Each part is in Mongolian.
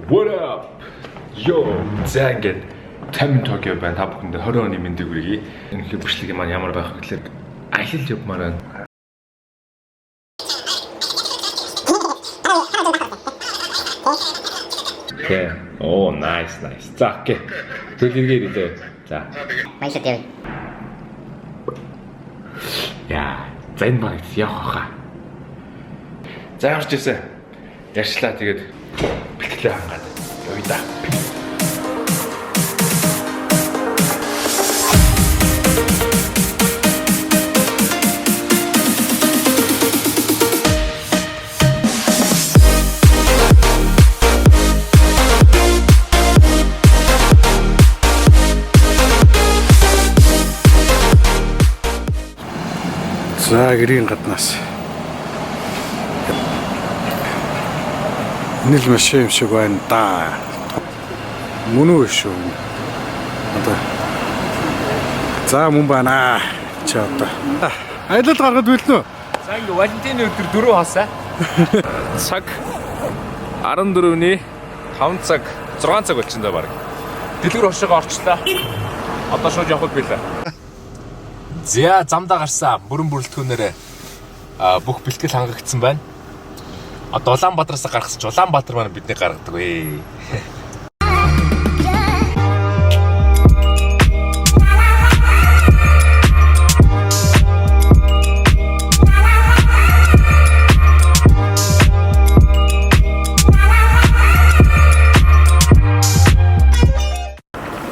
What up? Yo, за ингээд 50 Токио байна. Та бүхэнд 20 оны мэндийг хүргэе. Энэ хөбөчлөг маань ямар байх вэ гэхээр аялал явмаар байна. Okay. Oh, nice. За, окей. Төлөвлөгөө хэлээ. За. Баярлалаа дээ. Яа, за энэ баг явах хаа. За ямарч ирсэн. Ярьчлаа тэгээд бэлтгэлээ хангаад явъя да. За гэрийн гаднаас энэ л машин юм шиг байна да. Мөн үү шүү. Одоо за мөн байна. Чи одоо аялал гаргад билнэ үү? За ингээ Валентины өдөр 4 хасаа. Цаг 14-ний 5 цаг 6 цаг болчихно да баг. Дэлгэр хошоогоо орчлоо. Одоо шууд явах билээ. За замдаа гарсан бүрэн бүрэлдэхүүнээр бүх бэлтгэл хангагдсан байна. Одоо Улаанбаатараас гаргасан ч Улаанбаатар маань биднийг гаргадаг вэ.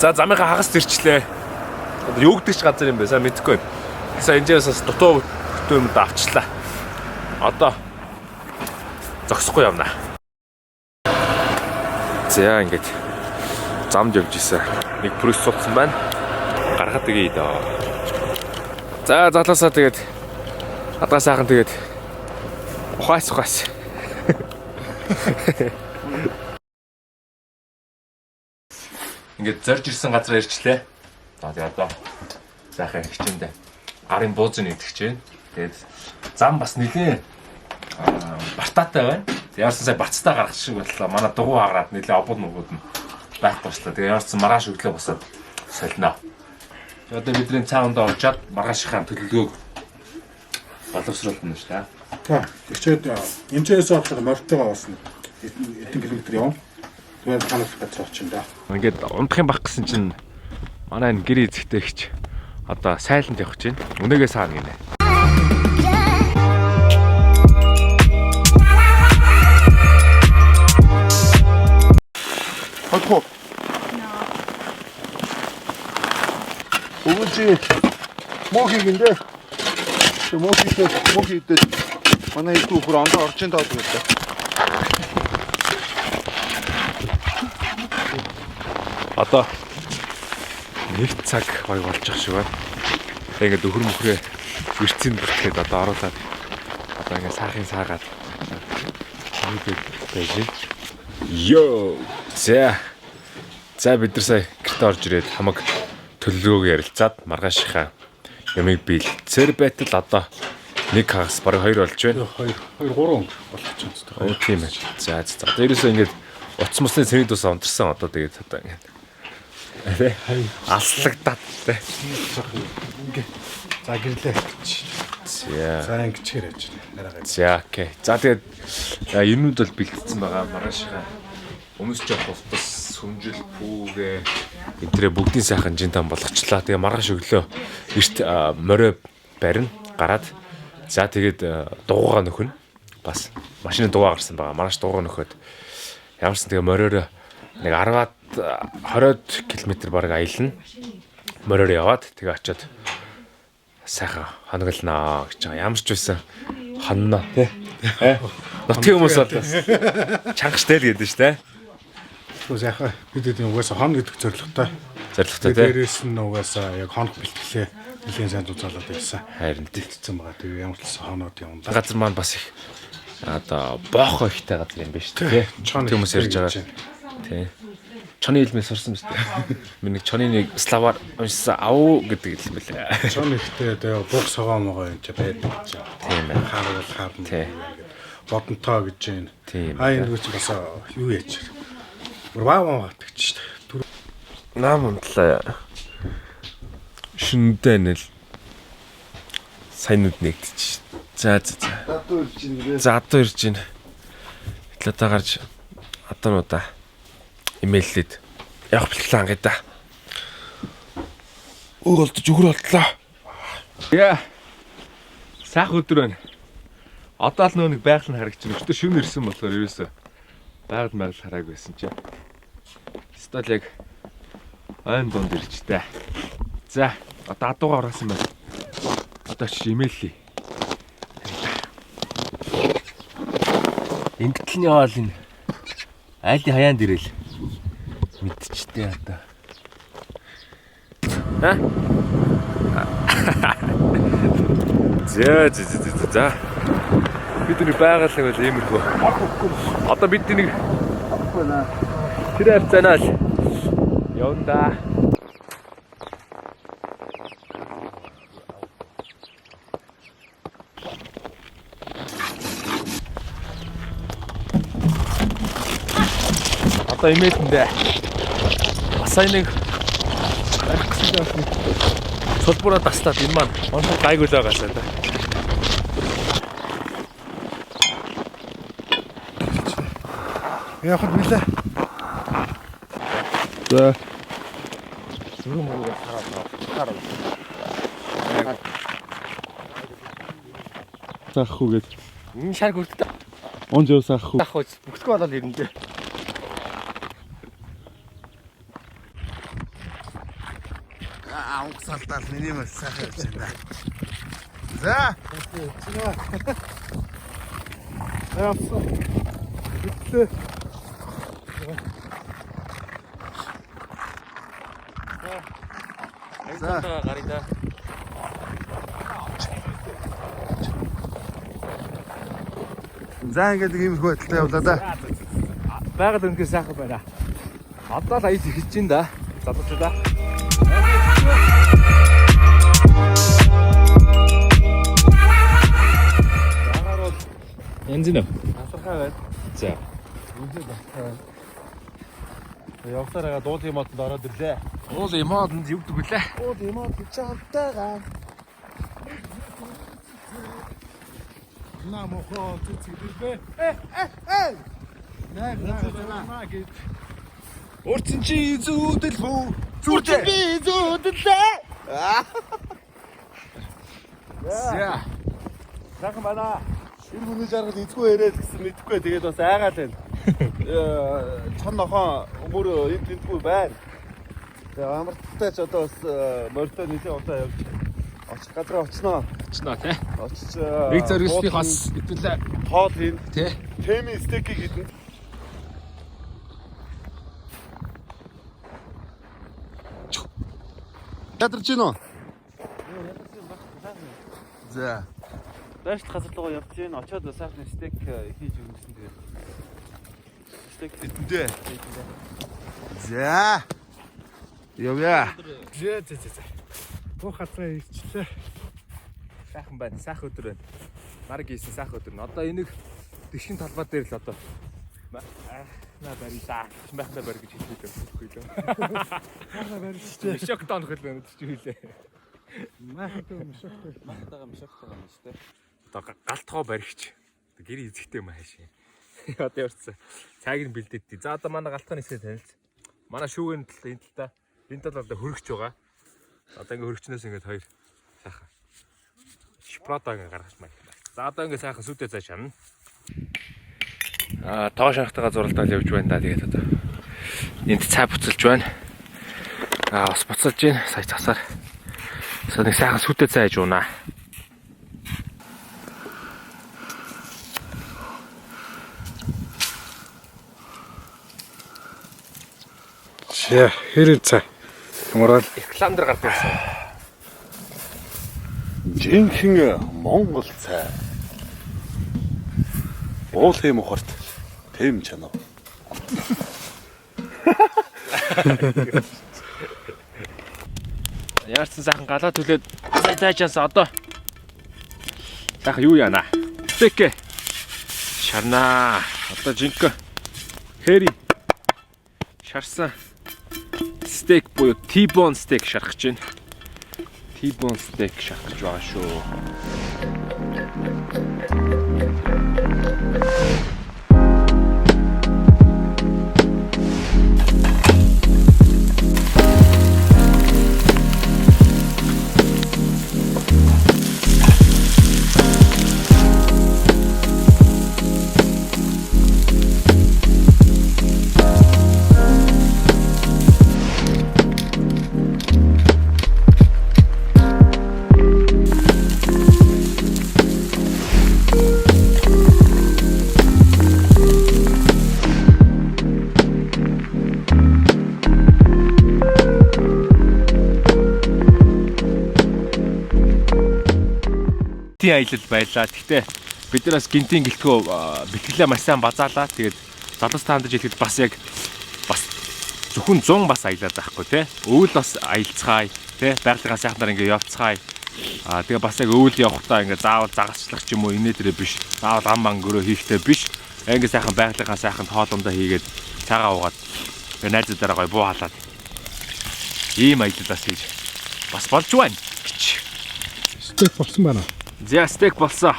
За замынхаа хагас төрчлээ. Одоо юу гэдэг ч газар юм бэ? Сайн мэдэхгүй байна. Сая энэжээс бас дутуу юм да авчлаа. Одоо зогсохгүй явна. За ингээд замд явж ийсэн. Нэг пресс суудсан байна. Гаргаад игээ дөө. За залуусаа тэгээд адгаа сайхан тэгээд ухаас. Ингээд зорж ирсэн газараа ирчлээ. За тэгээд одоо сайхан хичээндээ арын буузын идэгч байна. Тэгээд зам бас нэлээ бартаатай байна. Яарсан сая бацтаа гаргах шиг боллоо. Манай дугуй хагараад нэлээ обод нүгүүд нь байх болчлоо. Тэгээд яарсан маргааш өглөө босоод солино. Одоо бидний цаавандаа очиад маргаашийнхаа төлөвлөгөөг боловсруулна шүү дээ. За тэгчээд эмчээс орлого морьтойгоо басна. Эдэн километр явна. Тэгээд ханаас газар очино да. Ингээд унтах юм байх гэсэн чинь манай энэ гэр эзэгтэйгч одоо сайланд явах гэж байна. Үнэгээ саана гинэ. Хатхо. Өвчи мохигиндээ. Мохигдээ манай их бүр ондоо орчин даад гэдэг. Одоо нэг цаг баг болж ах шиг байна. Тэгээд өхөр мөхрөө үрцэн бүртгээд одоо оруулаад одоо ингээ саахын саагаад нэг байж. Йоо. За бид нар сая гэрт орж ирээд хамаг төлөвлөгөөг ярилцаад маргаашийнхаа ямиг бэлцээр байтал одоо нэг хагас бараг 2 болж байна. 2 3 болох ч юм. Оо тийм ээ. За. Одоо ерөөсөө ингээд утас мусны цэнийг дусаа унтарсан одоо тэгээд одоо ингээд алслагдаад тэ. Ингээ. За гэрлээ. За ингэж хэрэж байна. За окей. За тэгээд юмуд бол бэлдсэн байгаа. Маргаашаа өмнөс жоох хувцас, сүмжил, пүүгээ энтрээ бүгдийн сайхан жинтан болгочлаа. Тэгээ маргааш өглөө эрт морио барина гараад за тэгээд дугуйгаа нөхөн. Бас машины дугуй гарсан байгаа. Маргааш дугуйгаа нөхөд ямарсан тэгээ мориороо нэг 10-аад 20 км бараг аялна. Мориор яваад тэгээ очиод сайхан хоноглоноо гэж байгаа. Ямар ч байсан хонноо тий. Нотгийн хүмүүс бол чангаштай л гэдэг шүү дээ. Тэгвэл яхаа бид энэ угаасаа хон гэдэг зорилготой. Зорилготой тий. Дээрээс нь угаасаа яг хоног бэлтгэлээ нэлийн сайн зузаалаад байсан. Харин бэлтцсэн байгаа. Тэгээ ямар ч хоноод юм да. Газар маань бас их одоо боохоо ихтэй газар юм биш тий. Хүмүүс ярьж байгаа. Тий. Чоны хэлмээ сурсан биз дээ. Миний чоны нэг славаар уншсан ав гэдэг юм байлаа. Чон ихтэй тэгээ буг согоомогоо юм чи байдаг гэж. Тийм ээ. Хаарвал хаарна. Тий. Бодонтоо гэж байна. Тийм. Энэ үуч бас юу яач. Ваа тэгч. Нам унтлаа. Шинэдээ нэл сайнуд нэгдэж. За. Адуу ирж ийн гээ. За одоо ирж байна. Хэлээд гарч одоонуудаа имэйллээд явах бэлтлээ ангий да. Өөлдөж өгөр болтлоо. Яа. Саах өдөр байна. Одоо л нөө нэг байгаль нь харагч байна. Өчтөр шөнө ирсэн болохоор ерөөсөө байгаль хараагүй байсан чи. Стол яг айн донд ирчтэй. За, одоо адуугаа орсон байна. Одоо чи имэйллээ. Ингэтлний хоол энэ айлын хаяанд ирэл мэдчихдээ одоо. За. Бидний байгаль бол иймэрхүү. Одоо бид нэг тэр хавцаанаа л явна. Одоо имэйлэндээ асаа нэг цолбороо таслаад энэ маань онцгой гайгүй л байгаасаа да. Яахад билээ. За. Сахуу гээд. Энэ шар хүрдэ. Он жоо сахуу. Сахуу бүсгүй болоод ирнэ дээ. Угсаалтаа миний мэл сайхан явж байна. За. Яасан. Битлээ. За. Гарида. За ингээд иймэрхүү байдалтай явлаа да. Байгаль өнөхөө сайхан байна. Одоо л аяз ихэж чинь да. Залуучуудаа. Янз нь. Асархаа байна. За. Үнэхээр басхаа. Явсараа дуулын модонд ороод ирлээ. Дуулын модонд юудаг вүлээ? Дуулын мод чамтайгаа. Намохоо цэцгэлбэ. Наа гэж. Урчин чи зүүдэл бүү. Зүрчэн би зүүдлээ. За. Сайхан байна. Тэр хүний жаргал эзгүй яриад гэсэн мэдэхгүй тэгээд бас айгаал байна. Чон нохоо өмөр энд тентгүй байна. Тэгээ амралттай ч одоо бас морьтой нэлээд удаа явж очих газар очноо. Очноо тий. Очиж Нэг зориулсны хас хэвлээ. тоол хийн. Тий. Теми стейкийг идэн. Ядарч гинөө. За. Байшд газар руу явж гин очоод сайхан стейк хийж өгсөн тэгээд. Стейк Тэндээ. За. Явъя. За. Бох хацаа ирчлээ. Сайхан байна. Сайхан өдөр байна. Нарг хийсэн сайхан өдөр нь. Одоо энийг дэшин талбай дээр л одоо наа барилаа. Байхна барь гэж хэлдэг байхгүй лөө. Яхаа барьчихжээ. Шок тоонх л байна гэж хэлээ. Махтаа мшохтой. махтайгаа мшохтойгоо юм шүү дээ. Одоо галтгоо баригч. Гэр эзэгтэй мааш. Одоо явцсан. Цайг нь бэлдээдтий. За одоо манай галтгоо нисээ танилц. Манай шүүгийн тал энэ талдаа энэ тал одоо хөргөж байгаа. Одоо ингээ хөргчнөөс ингээд хоёр сайхан шпротаг гаргаж маяг. За одоо ингээ сайхан сүдэ цааш хана. Тоо шахтагаа зуралдаал явж байна да. Тэгээд одоо энд цай буцалж байна. Бас буцалж гин сая цасаар. Нэг сайхан сүдэ цай аж уунаа. Хэрэг цай. Ямарвал Экландер гардаг байсан. жинхэнэ Монгол цай. Уулын мухарт тэм чанаа. Яарсан сайхан галаа түлээд цайчаас одоо сайхан юу яана? Стейк. Шарнаа. Одоо жинк. Хэри. шарсан стейк буюу T-bone steak шарах гэж байна. T-bone steak шарах гэж байгаа шүү. Аялал байлаа. Гэхдээ бид нар бас гинтийн гэлтгөө бэлтгэлээ маш сайн базаалаа. Тэгээд залуус таандаж хэлэхэд бас яг бас зөвхөн 100 бас аялаад байхгүй те. Өвөл бас аялцгаая те. Байгалийнхаа сайхнаар ингээ явцгаая. Тэгээ бас яг өвөл явахдаа ингээ заавал загасчлах ч юм уу инээ дээрээ биш. Заавал ам мангөрөө хийхтэй биш. Ингээ сайхан байгалийнхаа сайханд хоолундаа хийгээд цагаа уугаад найзуудаараа гоё буу халаад ийм аялал бас хийж бас болж байна гэж. Стейк болсон байна. За стейк болсон.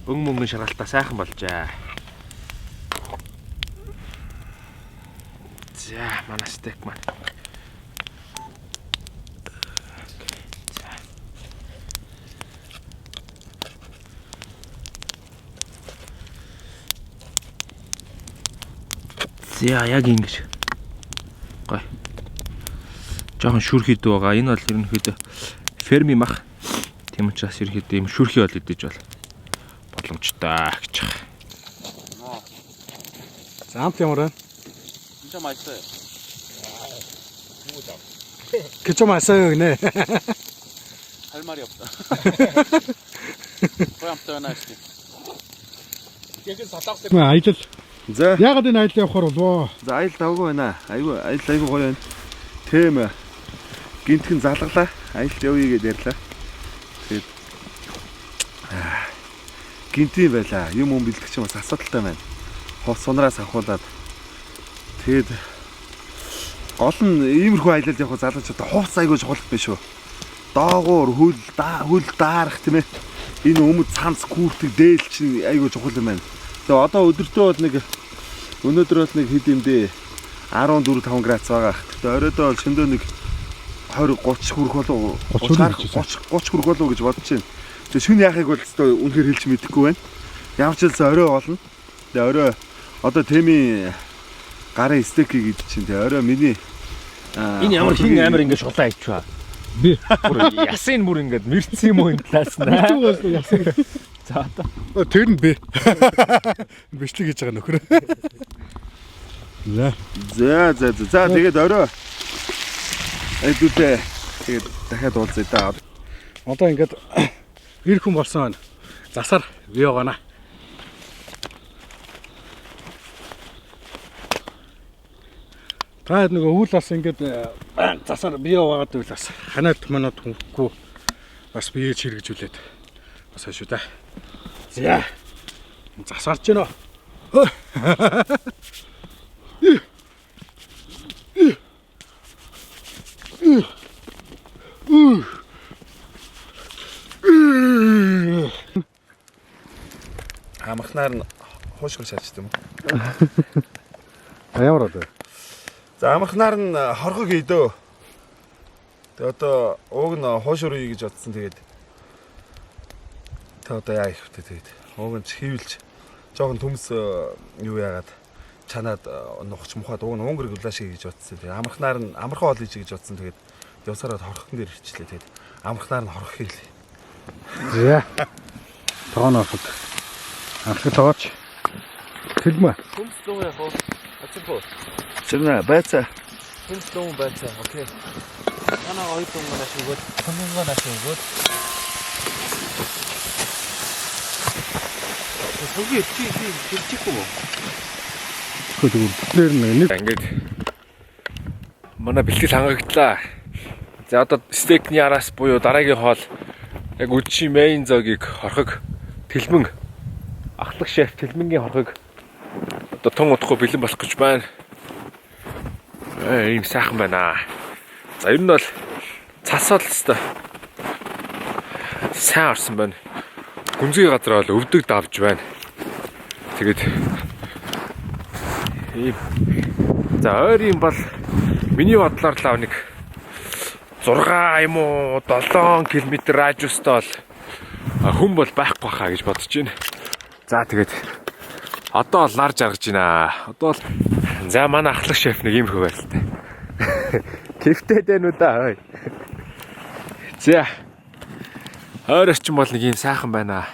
Мөнгөн шаргалтаа сайхан болжээ. За манай стейк маань. За яг ингэж. Гой. Жохон шүрхийд байгаа. Энэ бол ерөнхийдөө ферми мах. Тийм учраас ерөнхийдөө ийм шүрхий бол идэж бол боломжтой гэж байна. За амт ямар вэ? 진짜 맛있어요. 그쵸 맛있어요 гинэ. 할 말이 없다. Прям то нааштай. Аялал. За. Яагаад энэ аялал явахаар болов? За аялал давгүй байна. Айгүй аялал гоё байна. Тийм. Гинтхэн залгалаа. Аялалд явъя гэдээ ярьлаа. Тэгээд гинтийн байлаа. Юм бэлтгэх чинь бас асуудалтай байна. Хос сунараас авахуулаад тэгээд гол нь иймэрхүү аялалд явах залуучуудаа хувц айгүй чухал биш үү? Доогуур хөл даарах тийм ээ. Энэ өмд цанц күүртэг дээл чинь айгүй чухал юм байна. Тэгээ одоо өдөртөө бол өнөөдөр бол хэд юм дээ 14-5 градус байгаа. Тэгээ оройдоо бол шөндөө 20-30 хүрэх болов 30 хүрэх болов гэж бодож байна. Тэгээ шүн яахыг бол зөв үнэхээр хэлж мэдэхгүй байна. Ямар ч хэлсэн орой болно. Тэгээ орой одоо тэмийн гарын стейкийг идэж чинь тэгээ орой миний энэ ямар хин амир ингэ шулаа ичваа. Би бүр ясын бүр ингэ мэрцсэн юм уу энэ талаас нь. ясан. За одоо Тэр нь би. Бичлэг хийж байгаа нөхөр. За тэгээд орой эдүүтэй тэгээд дахиад уулзъя да. Одоо ингээд ир хүн болсон байна. Засаар бий байгаа. Таад нөгөө үйл бас ингээд засаар бий байгаад үйл бас ханаад манад хүнгүй бас бие чирэгжүүлээд бас шүү дээ. За. Засаарч гэнэ. Амхнаар нь хуушгир шалждаг юм. Ямар одоо? За амхнаар нь хорхог идөө. Тэгээ одоо ууг нь хуушгир ий гэж бодсон тэгээд. Тэ одоо яа ихтэй тэгээд. Ууг нь хийвэлж жоохон төмс юу яагаад чанаад нухч мухад ууг нь өнгөр гүлаш гэж бодсон. Тэгээд амхнаар нь амархан хоол ий гэж бодсон. Тэгээд явсараад хорхогн дээр ирчлээ. Тэгээд амхнаар нь хорхох хэлээ. За. Тоон орхог. Анхны тооч. Хэлмэ. 홈스톤 яг хоо. Ачаа. Чирнэ байцаа. 홈스톤 байцаа. Окей. Манай ойтон манаш өгөөд, томгоо наш өгөөд. 저기 찍고 뭐. Тэгвэл нэг ингээд манай бэлтгэл хангагдлаа. За одоо стейкний араас буюу дараагийн хоол яг үдшийн мейн зогийг хорхог тэлмэн ахлах шеф тэлмэнгийн хорхог одоо тун удахгүй бэлэн болох гэж байна. Ийм сайхан байна. За ер нь бол цасаал хэвээр сайн орсон байна. Гүнзгий газар бол өвдөг давж байна. Тэгээд ийм за ойрын бол миний бодлоор л нэг 6 юм уу 7 км радиустай бол хүн бол байхгүй хаа гэж бодож байна. За тэгээд одоо бол нар жаргаж байна. Одоо бол за манай ахлах шеф нэг юм хөвөл л та. Кэфтэй дээ нү да. За. Ойр орчин бол нэг юм сайхан байна.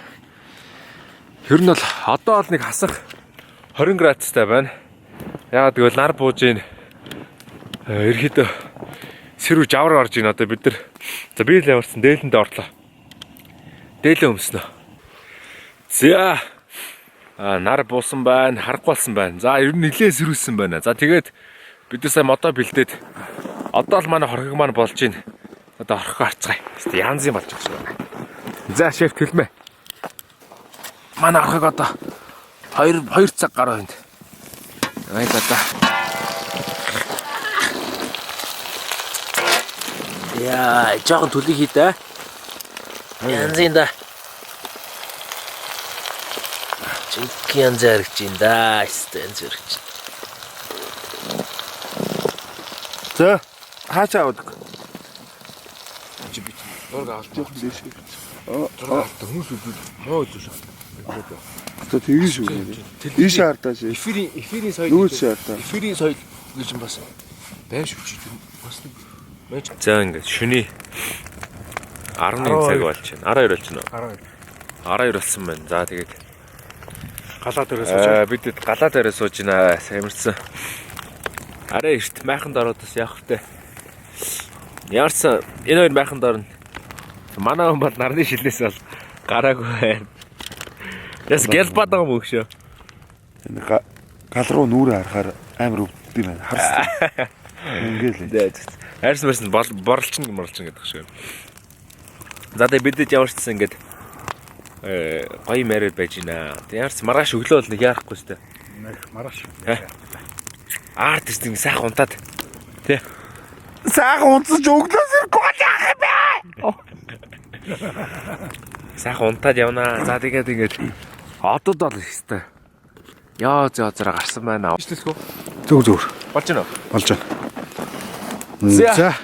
Ер нь бол одоо бол нэг хасах 20 градустай байна. Яагаад гэвэл нар бууж ийн. Ерөөдөө сэрүү жавар орж ийн одоо бид нар. За би л ямарсан дээлэндээ орлоо. Дээлээ өмснө. За. Нар буусан байна, харахгүй болсон байна. За ер нь нилээ сэрүүлсэн байна. За тэгээд бид нар сая модоо бэлдээд одоо л манай хорхог маань болж ийн. Одоо орхоо харцгаая. Янз юм болж байгаа шүү байна. За шеф хэлмэ. Манай орхог одоо 2 цаг гаруй энд. Ай та. Яа, жоохон төлөй хийдэ. Янзын да. Янз яригч ин да. Янз яригч. За хаачаа авдаг. Чи бит. Дөрөг авч явах дээш. Хүмүүс үгүй муу зүйл. Одоо тэгэн шүү. Ийш хартааш. Эфирийн соёл. Нүүц хартаа. Эфирийн соёл гэж юм бас. Байв шүү чи. Бас нэг. За ингээд шүний 11 цаг болж байна. 12 болж байна. 12 болсон байна. За тэгээд Галаа дээрээ сууж. бид галаа дээрээ сууж байна. Самирсан. Арай эрт майханд ороод бас явах хэрэгтэй. Яарсан энэ хоёр майханд орно. Манай хүн бол нарны шилнээс бол гараагүй байна. Яс гэлбад байгаа юм шүү. Энэ гал руу нүрэ харахаар амар өвддөг юм байна. Харсан. Ингээл. Хайрсан борлчин гэдэг шүү. За тэгээд бидэд яваарчсан ингээд гоё мэрэл байж байна. Яарс маргааш өглөө бол нэг яарахгүй шүү дээ. Маргааш. Арт тийм сайхан унтаад. Тэ. Сайхан унтсаж өглөөс ирэхгүй яах юм бэ? Сайхан унтаад явнаа. За тэгээд ингээд одод бол ихтэй. Яа зөөрөө гарсан байна. Ишлэсгүй. Зүгээр. Болж байна уу? Болж байна. За.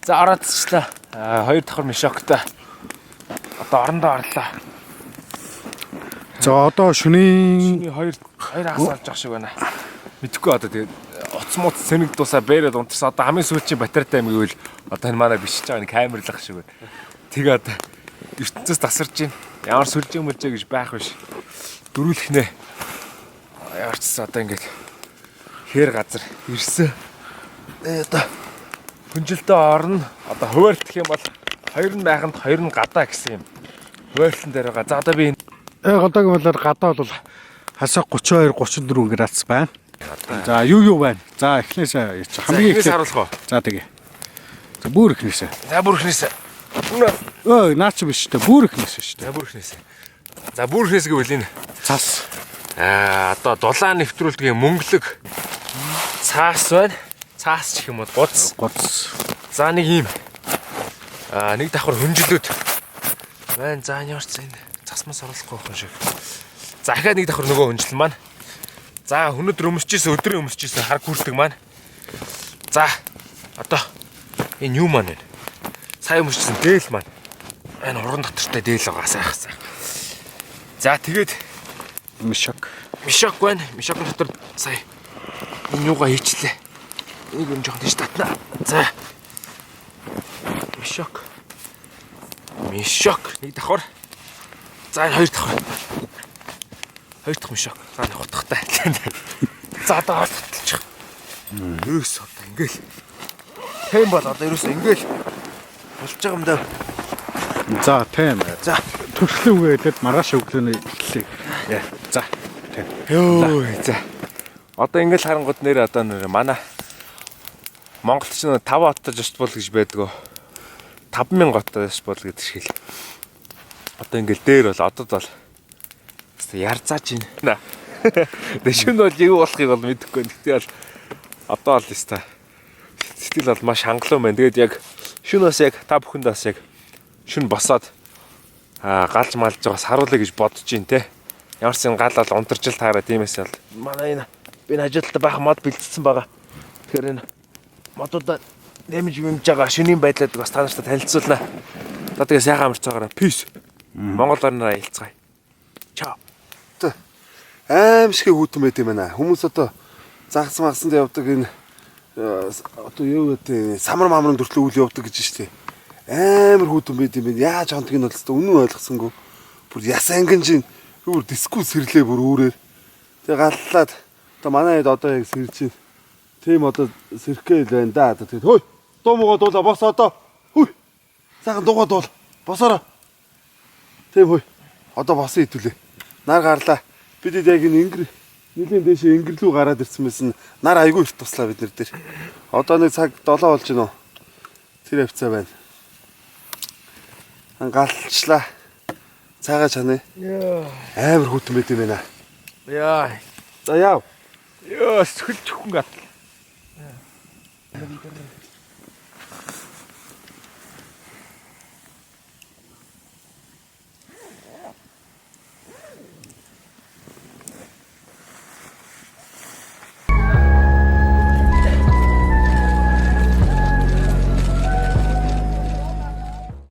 За орооцчлаа. 2 давхар мишоктой. Одоо орондоо орлоо. За одоо шөнийн 2 хагас олж авах шиг байна. Мэдхгүй одоо тэгээд уц муц сэнэг дусаа бээрээд унтарсан. Одоо хамгийн сүүлчийн батарейтай юм гэвэл одоо энэ манай бишиж байгаа нэг камерлах шиг байна. Тэгээ одоо ертөнцөөс тасарч байна. Ямар сүлжээ мөлжээ гэж байх биш. Дөрүүлэх нэ. Яарчсан одоо ингээд хээр газар ирсэн. Одоо хүнжилтээ орно. Одоо хуваартах юм бол 2 нь байханд 2 нь гадаа гэсэн юм. Хуваарлан дээр байгаа. За одоо би одоогийн болоор гадаа бол хасаа 32 34 градус байна. За юу байна? За эхнээсээ хамгийн эхнээс харуулах уу? За тэгээ. За бүр эхнээсээ. За бүр эхнээсээ. Өө наач биш үү? Бүр эхнээсээ шүү дээ. За бүр эхнээсээ. За бүр эхнээс гэвэл энэ Цас. Одоо дулаан нэвтрүүлдэг юм мөнгөлөг цаас байна. Цаас ч юм уу гуц. За нэг юм. Нэг давхар хүнжилүүд байна. За ямарч энэ цасмаас оруулахгүй байх шиг. За дахиад нэг давхар нөгөө хүнжил маань. За өнөөдөр өмсчихсэн өдрийн өмсчихсэн хар гүрдэг маань. За одоо энэ юу маань вэ? Сайн өмсчихсэн дээл маань. Энэ уран дотортой дээл байгаа сайхан. За тэгээд Мишок байна. Мишокны дотор сая энэ юугаа хийчлээ. Энийг юм жоохон тийш татна. За. Мишок. Нэг давхар. За энэ 2 давхар. 2 дахь мишок. За нэг утгатай. За одоо татчих. Ерөөс одоо ингээл. Тэм бол одоо ерөөс ингээл болж байгаа юм даа. За тийм. За төрслөө үгээд маргааш өглөөний эхлэе. Яа. За. Тийм. Йоо. За. Одоо ингээл харангууд нэр одоо нэр манай Монголд ч 5 хоттой жишт бол гэж байдгаа. 5000 хоттой жишт бол гэдэг шиг л. Одоо ингээл дээр бол одод бол ярзааж байна. Дэшүн бол юу болохыг бол мэдэхгүй. Тэгтээ бол Одоо л теста сэтгэл бол маш хангалуун байна. Тэгээд яг шөнөөс яг та бүхэнд бас яг шүн босоод галж малж байгаас харуулъя гэж бодож байна те. Ямарч юм гал бол унтарч л таараа тиймээс л манай энэ би ажилтаа байх мод бэлдсэн байгаа. Тэгэхээр энэ модуудаа нэмж байгаа шөнийн байдлаад бас та нартай танилцуулна. Одоо тэгээ сайхан амарч байгаараа. Peace. Монгол орноо аялцгаая. Чао. Аимшиг хүүтэн байт юм байна. Хүмүүс одоо загас магсанд явдаг энэ одоо юу гэдэг самар мамрын төртлөө үйл явдаг гэж штэ. Амар хүүтэн байт юм байна. Яаж хонтгийг нь бол үнэн ойлгосонгүй. Бүр ясангин чинь бүр диску сэрлээ бүр үүрээр. Тэгээ галлаад одоо манай хэд одоо яг сэрж чинь. Тим одоо сэрхгээл байна да. Тэгээд хөөе. Дуу муугаа дуулаа бос одоо. Хөөе. Сайхан дуугаа дуул. Босоороо. Тим хөөе. Одоо босон хитүүлээ. Нар гарлаа. Бид яг энэ нэлийн дэше ингэрлүү гараад ирсэн мэсэн нар айгүй их туслаа бид нар дээр. Одоо нэг цаг 7 болж байна уу? Тэр хавцаа байна. Галчлаа. Цаагаа чанаа. Амар хүүтэн байт юм байна. Яа. За яав. Ёо, сөхөл чөхөн гат.